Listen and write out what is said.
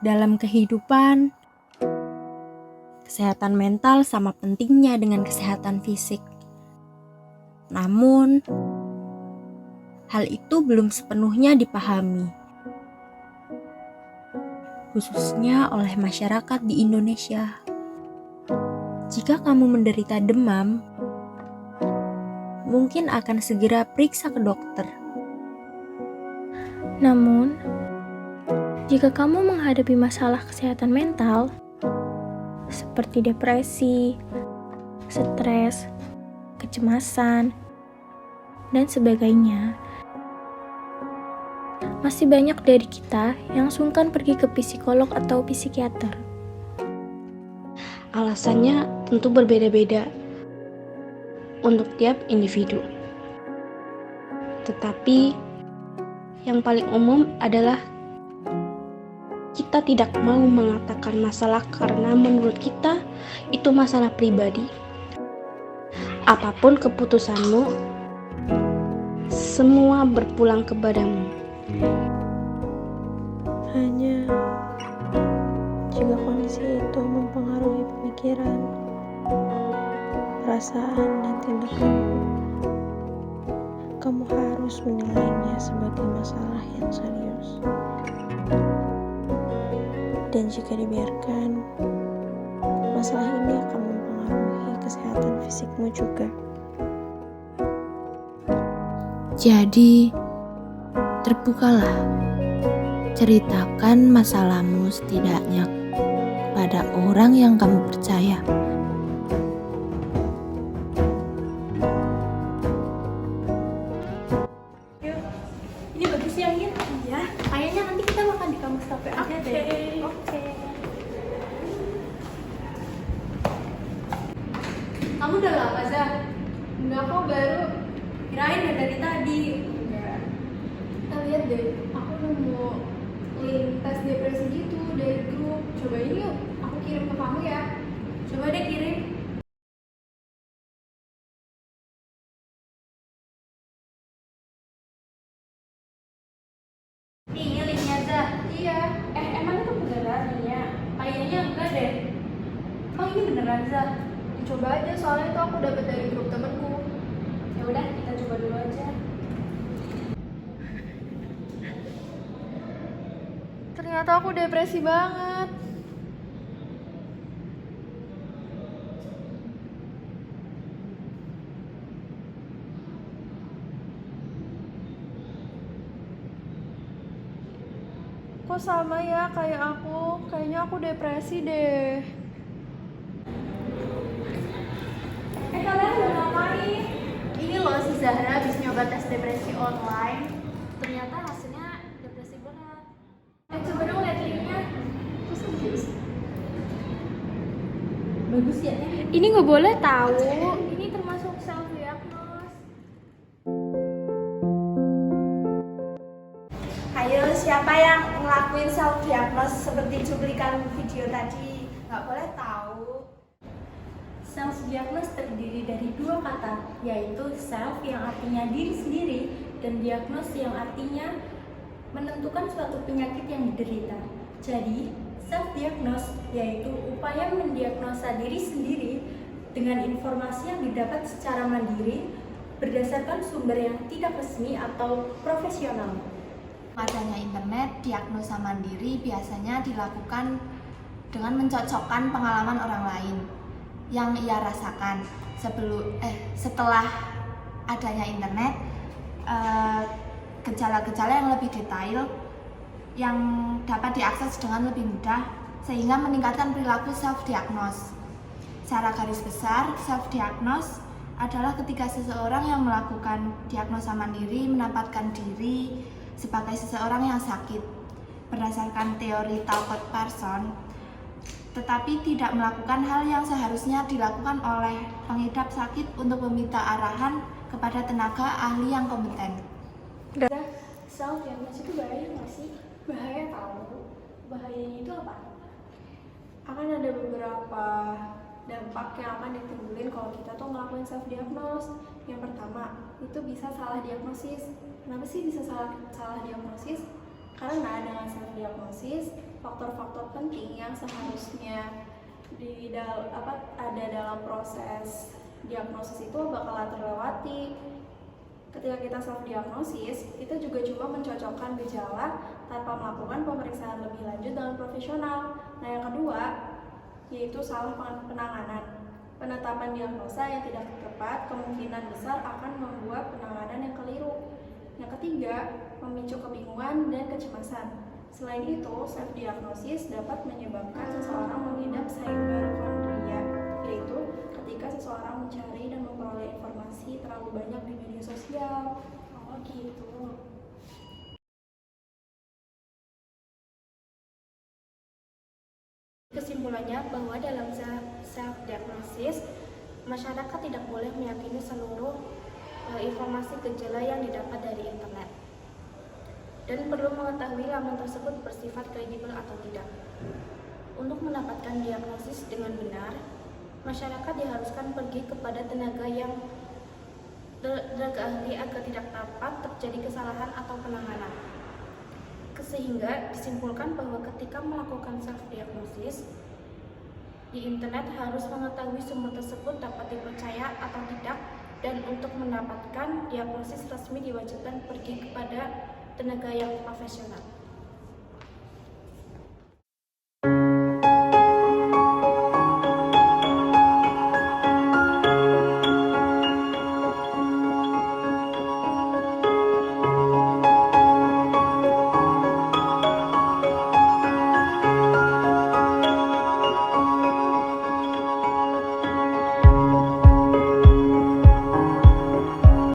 Dalam kehidupan, kesehatan mental sama pentingnya dengan kesehatan fisik. Namun, hal itu belum sepenuhnya dipahami, khususnya oleh masyarakat di Indonesia. Jika kamu menderita demam, mungkin akan segera periksa ke dokter. Namun, jika kamu menghadapi masalah kesehatan mental, seperti depresi, stres, kecemasan, dan sebagainya, masih banyak dari kita yang sungkan pergi ke psikolog atau psikiater. Alasannya tentu berbeda-beda untuk tiap individu. Tetapi yang paling umum adalah kita tidak mau mengatakan masalah karena menurut kita itu masalah pribadi. Apapun keputusanmu, semua berpulang kepadamu. Hanya jika kondisi itu mempengaruhi pemikiran, perasaan, dan tindakanmu, kamu harus menilainya sebagai masalah yang serius. Dan jika dibiarkan, masalah ini akan mempengaruhi kesehatan fisikmu juga. Jadi, terbukalah. Ceritakan masalahmu setidaknya kepada orang yang kamu percaya. Ini bagus ya, Min? Iya. Kayaknya nanti kita makan di kampus cafe aja deh. Oke. Kamu udah lama, Zah? Enggak kok, baru. Kirain ya dari tadi. Enggak. Kita lihat deh, aku nemu link tes depresi gitu dari grup. Cobain yuk, aku kirim ke kamu ya. Coba deh kirim. Nih, ini linknya, Zah. Iya. Emang itu beneran linknya? Kayaknya enggak deh. Oh, ini beneran, Zah? Dicoba aja, soalnya itu aku dapat dari grup temenku. Ya udah, kita coba dulu aja. Ternyata aku depresi banget. Kok sama ya kayak aku? Kayaknya aku depresi deh. Kalian udah ngapain? Ini loh si Zahra habis nyoba tes depresi online. Ternyata hasilnya depresi berat. Coba dong lihat linknya. Terus bagus ya? Ini nggak boleh tahu. Ini termasuk self diagnose. Ayo, siapa yang ngelakuin self diagnose seperti cuplikan video tadi? Nggak boleh tahu. Self diagnose terdiri dari dua kata, yaitu self yang artinya diri sendiri dan diagnose yang artinya menentukan suatu penyakit yang diderita. Jadi, self diagnose yaitu upaya mendiagnosa diri sendiri dengan informasi yang didapat secara mandiri berdasarkan sumber yang tidak resmi atau profesional. Adanya internet, diagnosa mandiri biasanya dilakukan dengan mencocokkan pengalaman orang lain yang ia rasakan. Setelah adanya internet, gejala-gejala yang lebih detail yang dapat diakses dengan lebih mudah sehingga meningkatkan perilaku self-diagnose. Secara garis besar, self-diagnose adalah ketika seseorang yang melakukan diagnosa mandiri menempatkan diri sebagai seseorang yang sakit berdasarkan teori Talcott-Parsons, tetapi tidak melakukan hal yang seharusnya dilakukan oleh pengidap sakit untuk meminta arahan kepada tenaga ahli yang kompeten. Self diagnose itu bahaya nggak sih? Bahaya tahu. Bahayanya itu apa? Akan ada beberapa dampak yang akan ditimbulin kalau kita tuh ngelakuin self diagnose. Yang pertama, itu bisa salah diagnosis. Kenapa sih bisa salah diagnosis? Karena dengan self diagnosis, faktor-faktor penting yang seharusnya ada dalam proses diagnosis itu bakalan terlewati. Ketika kita self diagnosis, kita juga cuma mencocokkan gejala tanpa melakukan pemeriksaan lebih lanjut dengan profesional. Nah, yang kedua yaitu salah penanganan. Penetapan diagnosa yang tidak tepat kemungkinan besar akan membuat penanganan yang keliru. Yang ketiga, memicu kebingungan dan kecemasan. Selain itu, self diagnosis dapat menyebabkan seseorang mengidap hyperkondria, yaitu ketika seseorang mencari dan memperoleh informasi terlalu banyak di media sosial. Oh gitu. Kesimpulannya bahwa dalam self-diagnosis, masyarakat tidak boleh meyakini seluruh informasi gejala yang didapat dari internet dan perlu mengetahui laman tersebut bersifat kredibel atau tidak. Untuk mendapatkan diagnosis dengan benar, masyarakat diharuskan pergi kepada tenaga ahli agar tidak dapat terjadi kesalahan atau penanganan. Sehingga disimpulkan bahwa ketika melakukan self-diagnosis di internet harus mengetahui sumber tersebut dapat dipercaya atau tidak, dan untuk mendapatkan diagnosis resmi diwajibkan pergi kepada tenaga yang profesional.